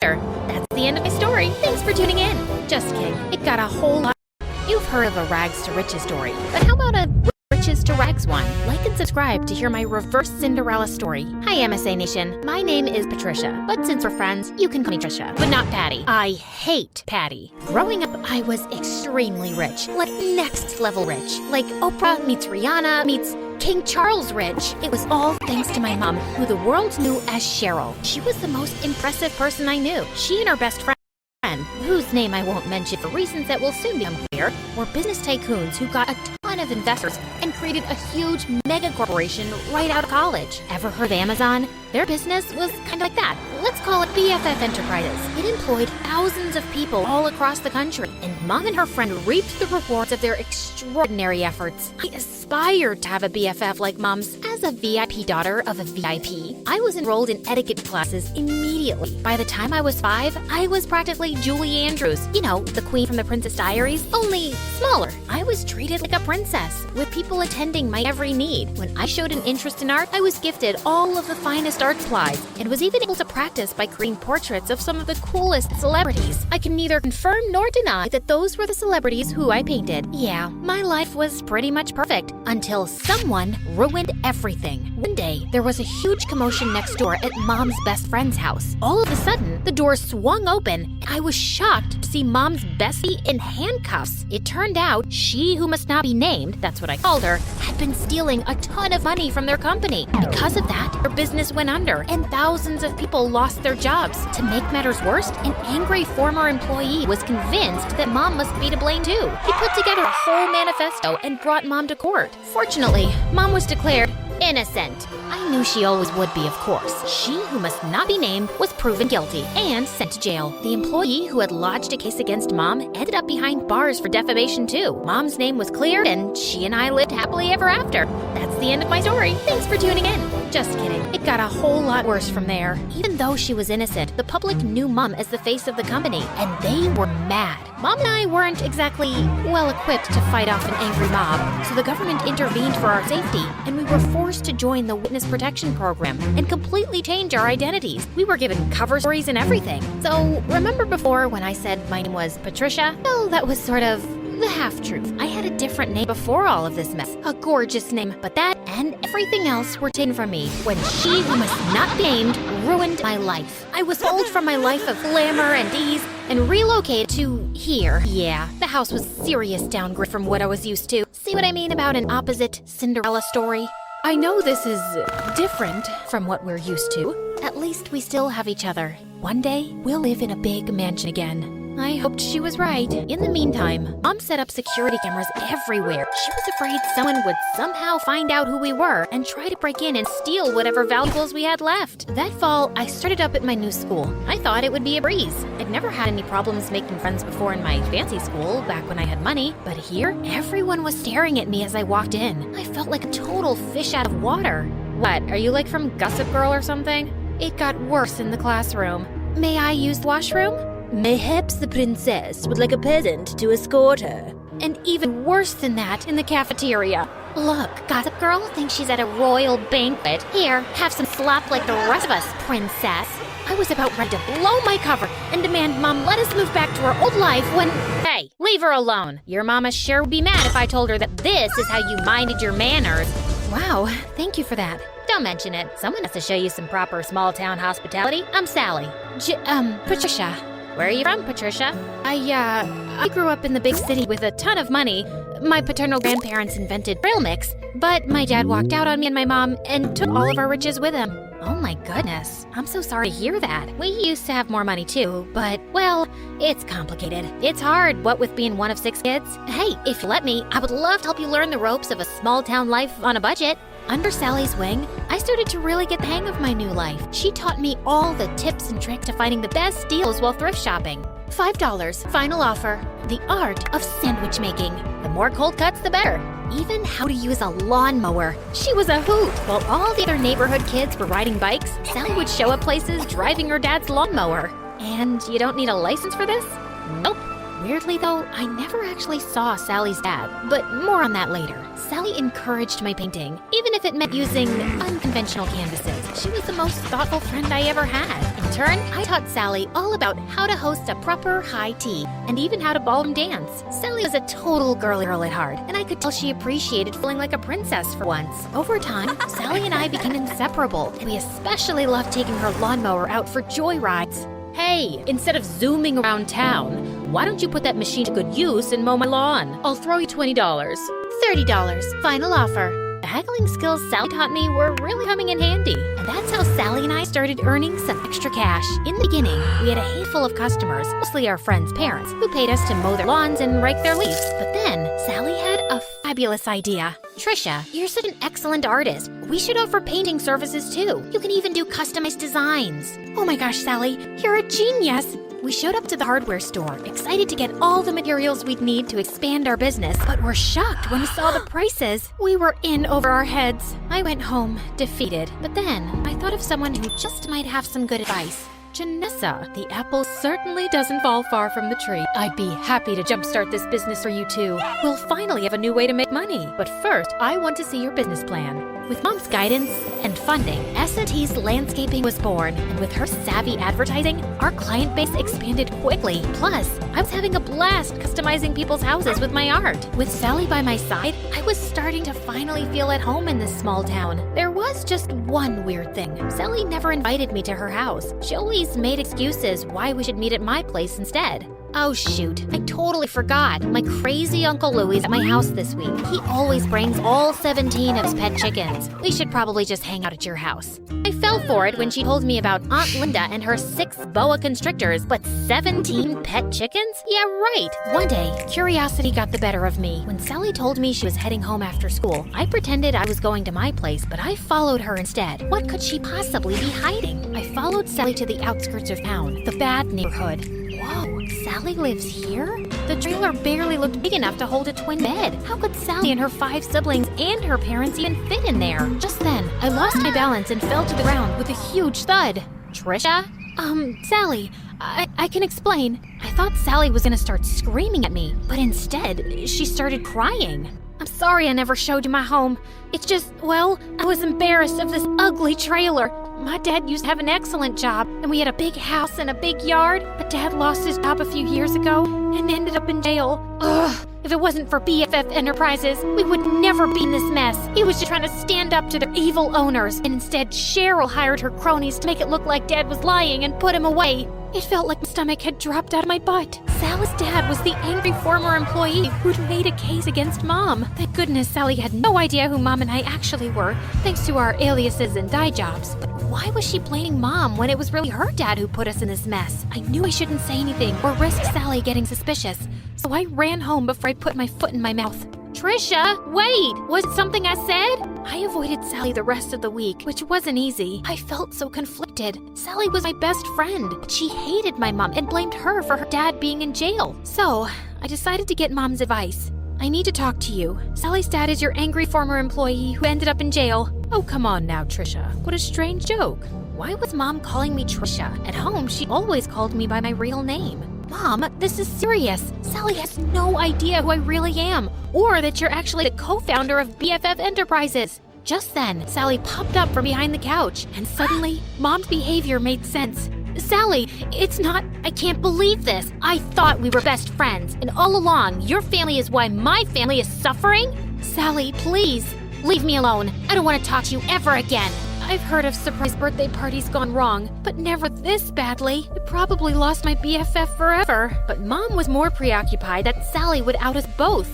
That's the end of my story. Thanks for tuning in. Just kidding. It got a whole lot. You've heard of a rags to riches story, but how about a riches to rags one? Like and subscribe to hear my reverse Cinderella story. Hi MSA Nation, my name is Patricia, but since we're friends, you can call me Trisha, but not Patty. I hate Patty. Growing up, I was extremely rich, like next level rich, like Oprah meets Rihanna meets King Charles rich. It was all thanks to my mom, who the world knew as Cheryl. She was the most impressive person I knew. She and her best friend, whose name I won't mention for reasons that will soon become clear, were business tycoons who got a ton of investors and created a huge mega corporation right out of college. Ever heard of Amazon? Their business was kind of like that. Let's call it BFF Enterprises. It employed thousands of people all across the country, and Mom and her friend reaped the rewards of their extraordinary efforts. I aspired to have a BFF like Mom's. As a VIP daughter of a VIP, I was enrolled in etiquette classes immediately. By the time I was 5, I was practically Julie Andrews. You know, the queen from the Princess Diaries, only smaller. I was treated like a princess, with people attending my every need. When I showed an interest in art, I was gifted all of the finest art supplies, and was even able to practice by creating portraits of some of the coolest celebrities. I can neither confirm nor deny that those were the celebrities who I painted. Yeah, my life was pretty much perfect, until someone ruined everything. One day, there was a huge commotion next door at Mom's best friend's house. All of a sudden, the door swung open. I was shocked to see Mom's bestie in handcuffs. It turned out she who must not be named, that's what I called her, had been stealing a ton of money from their company. Because of that, her business went under, and thousands of people lost their jobs. To make matters worse, an angry former employee was convinced that Mom must be to blame too. He put together a whole manifesto and brought Mom to court. Fortunately, Mom was declared innocent. I knew she always would be, of course. She who must not be named was proven guilty and sent to jail. The employee who had lodged a case against Mom ended up behind bars for defamation too. Mom's name was cleared, and she and I lived happily ever after. That's the end of my story. Thanks for tuning in. Just kidding. It got a whole lot worse from there. Even though she was innocent, the public knew Mom as the face of the company, and they were mad. Mom and I weren't exactly well-equipped to fight off an angry mob, so the government intervened for our safety, and we were forced to join the Witness Protection Program and completely change our identities. We were given cover stories and everything. So, remember before when I said my name was Patricia? Well, that was sort of the half-truth. I had a different name before all of this mess. A gorgeous name, but that and everything else were taken from me when she who must not be named ruined my life. I was pulled from my life of glamour and ease and relocated to here. Yeah, the house was serious downgrade from what I was used to. See what I mean about an opposite Cinderella story? I know this is different from what we're used to. At least we still have each other. One day, we'll live in a big mansion again. I hoped she was right. In the meantime, Mom set up security cameras everywhere. She was afraid someone would somehow find out who we were and try to break in and steal whatever valuables we had left. That fall, I started up at my new school. I thought it would be a breeze. I'd never had any problems making friends before in my fancy school, back when I had money. But here, everyone was staring at me as I walked in. I felt like a total fish out of water. What, are you like from Gossip Girl or something? It got worse in the classroom. May I use the washroom? Mayhaps the princess would like a peasant to escort her. And even worse than that in the cafeteria. Look, Gossip Girl thinks she's at a royal banquet. Here, have some slop like the rest of us, princess. I was about ready to blow my cover and demand Mom let us move back to our old life when... Hey, leave her alone. Your mama sure would be mad if I told her that this is how you minded your manners. Wow, thank you for that. Don't mention it. Someone has to show you some proper small-town hospitality. I'm Sally. Patricia. Where are you from, Patricia? I grew up in the big city with a ton of money. My paternal grandparents invented trail mix, but my dad walked out on me and my mom and took all of our riches with him. Oh my goodness, I'm so sorry to hear that. We used to have more money too, but, well, it's complicated. It's hard, what with being one of 6 kids. Hey, if you let me, I would love to help you learn the ropes of a small-town life on a budget. Under Sally's wing, I started to really get the hang of my new life. She taught me all the tips and tricks to finding the best deals while thrift shopping. $5, final offer. The art of sandwich making. The more cold cuts, the better. Even how to use a lawnmower. She was a hoot. While all the other neighborhood kids were riding bikes, Sally would show up places driving her dad's lawnmower. And you don't need a license for this? Nope. Weirdly though, I never actually saw Sally's dad, but more on that later. Sally encouraged my painting, even if it meant using unconventional canvases. She was the most thoughtful friend I ever had. In turn, I taught Sally all about how to host a proper high tea and even how to ballroom dance. Sally was a total girly girl at heart, and I could tell she appreciated feeling like a princess for once. Over time, Sally and I became inseparable, and we especially loved taking her lawnmower out for joyrides. Hey, instead of zooming around town, why don't you put that machine to good use and mow my lawn? I'll throw you $20. $30, final offer. The haggling skills Sally taught me were really coming in handy, and that's how Sally and I started earning some extra cash. In the beginning, we had a handful of customers, mostly our friends' parents, who paid us to mow their lawns and rake their leaves. But then, Sally had a fabulous idea. Trisha, you're such an excellent artist. We should offer painting services too. You can even do customized designs. Oh my gosh, Sally, you're a genius! We showed up to the hardware store, excited to get all the materials we'd need to expand our business, but were shocked when we saw the prices. We were in over our heads. I went home, defeated, but then I thought of someone who just might have some good advice. Janessa, the apple certainly doesn't fall far from the tree. I'd be happy to jumpstart this business for you too. We'll finally have a new way to make money. But first, I want to see your business plan. With Mom's guidance and funding, S&T's Landscaping was born, and with her savvy advertising, our client base expanded quickly. Plus, I was having a blast customizing people's houses with my art. With Sally by my side, I was starting to finally feel at home in this small town. There was just one weird thing. Sally never invited me to her house. She always made excuses why we should meet at my place instead. Oh shoot, I totally forgot. My crazy Uncle Louie is at my house this week. He always brings all 17 of his pet chickens. We should probably just hang out at your house. I fell for it when she told me about Aunt Linda and her 6 boa constrictors, but 17 pet chickens? Yeah, right. One day, curiosity got the better of me. When Sally told me she was heading home after school, I pretended I was going to my place, but I followed her instead. What could she possibly be hiding? I followed Sally to the outskirts of town, the bad neighborhood. Whoa, Sally lives here? The trailer barely looked big enough to hold a twin bed. How could Sally and her 5 siblings and her parents even fit in there? Just then, I lost my balance and fell to the ground with a huge thud. Trisha? Sally, I can explain. I thought Sally was gonna start screaming at me, but instead, she started crying. I'm sorry I never showed you my home. It's just, well, I was embarrassed of this ugly trailer. My dad used to have an excellent job, and we had a big house and a big yard, but Dad lost his job a few years ago and ended up in jail. Ugh, if it wasn't for BFF Enterprises, we would never be in this mess. He was just trying to stand up to their evil owners, and instead Cheryl hired her cronies to make it look like Dad was lying and put him away. It felt like my stomach had dropped out of my butt. Sally's dad was the angry former employee who'd made a case against Mom. Thank goodness Sally had no idea who Mom and I actually were, thanks to our aliases and dye jobs. But why was she blaming Mom when it was really her dad who put us in this mess? I knew I shouldn't say anything or risk Sally getting suspicious, so I ran home before I put my foot in my mouth. Trisha, wait! Was it something I said? I avoided Sally the rest of the week, which wasn't easy. I felt so conflicted. Sally was my best friend, but she hated my mom and blamed her for her dad being in jail. So, I decided to get Mom's advice. I need to talk to you. Sally's dad is your angry former employee who ended up in jail. Oh, come on now, Trisha. What a strange joke. Why was Mom calling me Trisha? At home, she always called me by my real name. Mom, this is serious. Sally has no idea who I really am, or that you're actually the co-founder of BFF Enterprises. Just then, Sally popped up from behind the couch, and suddenly, Mom's behavior made sense. Sally, it's not, I can't believe this. I thought we were best friends, and all along, your family is why my family is suffering? Sally, please, leave me alone. I don't want to talk to you ever again. I've heard of surprise birthday parties gone wrong, but never this badly. I probably lost my BFF forever. But Mom was more preoccupied that Sally would out us both.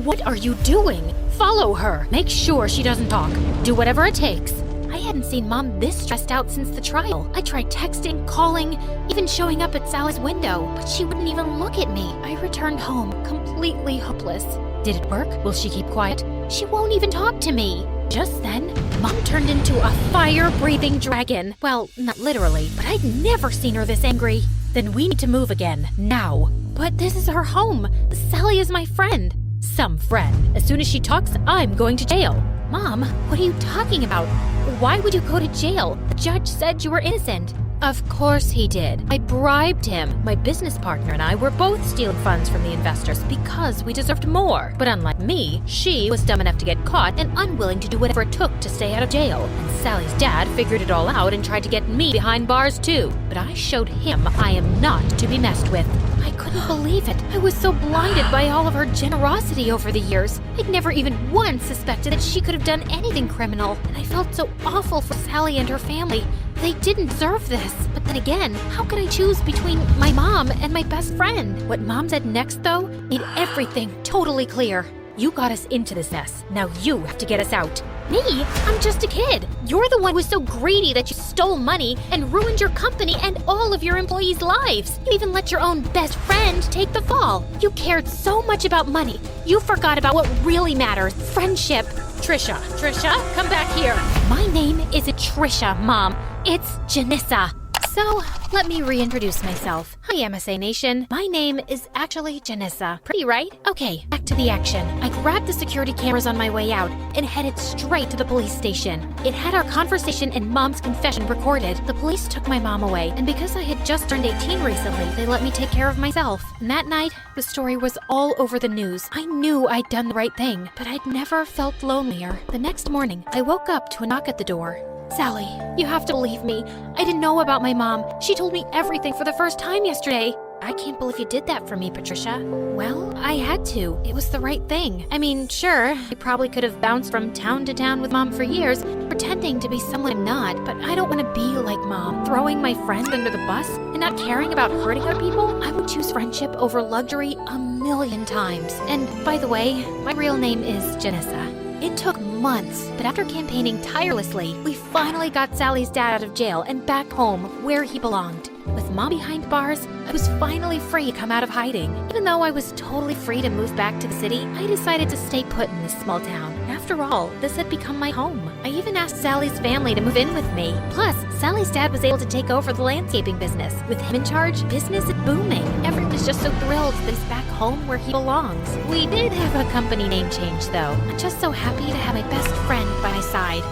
What are you doing? Follow her. Make sure she doesn't talk. Do whatever it takes. I hadn't seen Mom this stressed out since the trial. I tried texting, calling, even showing up at Sally's window, but she wouldn't even look at me. I returned home completely hopeless. Did it work? Will she keep quiet? She won't even talk to me. Just then, Mom turned into a fire-breathing dragon. Well, not literally, but I'd never seen her this angry. Then we need to move again, now. But this is her home. Sally is my friend. Some friend. As soon as she talks, I'm going to jail. Mom, what are you talking about? Why would you go to jail? The judge said you were innocent. Of course he did. I bribed him. My business partner and I were both stealing funds from the investors because we deserved more. But unlike me, she was dumb enough to get caught and unwilling to do whatever it took to stay out of jail. And Sally's dad figured it all out and tried to get me behind bars too. But I showed him I am not to be messed with. I couldn't believe it. I was so blinded by all of her generosity over the years. I'd never even once suspected that she could have done anything criminal. And I felt so awful for Sally and her family. They didn't deserve this. But then again, how could I choose between my mom and my best friend? What Mom said next, though, made everything totally clear. You got us into this mess. Now you have to get us out. Me? I'm just a kid. You're the one who was so greedy that you stole money and ruined your company and all of your employees' lives. You even let your own best friend take the fall. You cared so much about money. You forgot about what really matters, friendship. Trisha, come back here. My name isn't Trisha, Mom. It's Janissa. So, let me reintroduce myself. Hi, MSA Nation. My name is actually Janissa. Pretty, right? Okay, back to the action. I grabbed the security cameras on my way out and headed straight to the police station. It had our conversation and Mom's confession recorded. The police took my mom away, and because I had just turned 18 recently, they let me take care of myself. And that night, the story was all over the news. I knew I'd done the right thing, but I'd never felt lonelier. The next morning, I woke up to a knock at the door. Sally, you have to believe me. I didn't know about my mom. She told me everything for the first time yesterday. I can't believe you did that for me, Patricia. Well, I had to. It was the right thing. I mean, sure, I probably could have bounced from town to town with Mom for years, pretending to be someone I'm not, but I don't want to be like Mom, throwing my friend under the bus and not caring about hurting other people. I would choose friendship over luxury 1,000,000 times. And by the way, my real name is Janissa. It took months, but after campaigning tirelessly, we finally got Sally's dad out of jail and back home where he belonged. With Mom behind bars, I was finally free to come out of hiding. Even though I was totally free to move back to the city, I decided to stay put in this small town. After all, this had become my home. I even asked Sally's family to move in with me. Plus, Sally's dad was able to take over the landscaping business. With him in charge, business is booming. Everyone is just so thrilled that he's back home where he belongs. We did have a company name change, though. I'm just so happy to have my best friend by my side.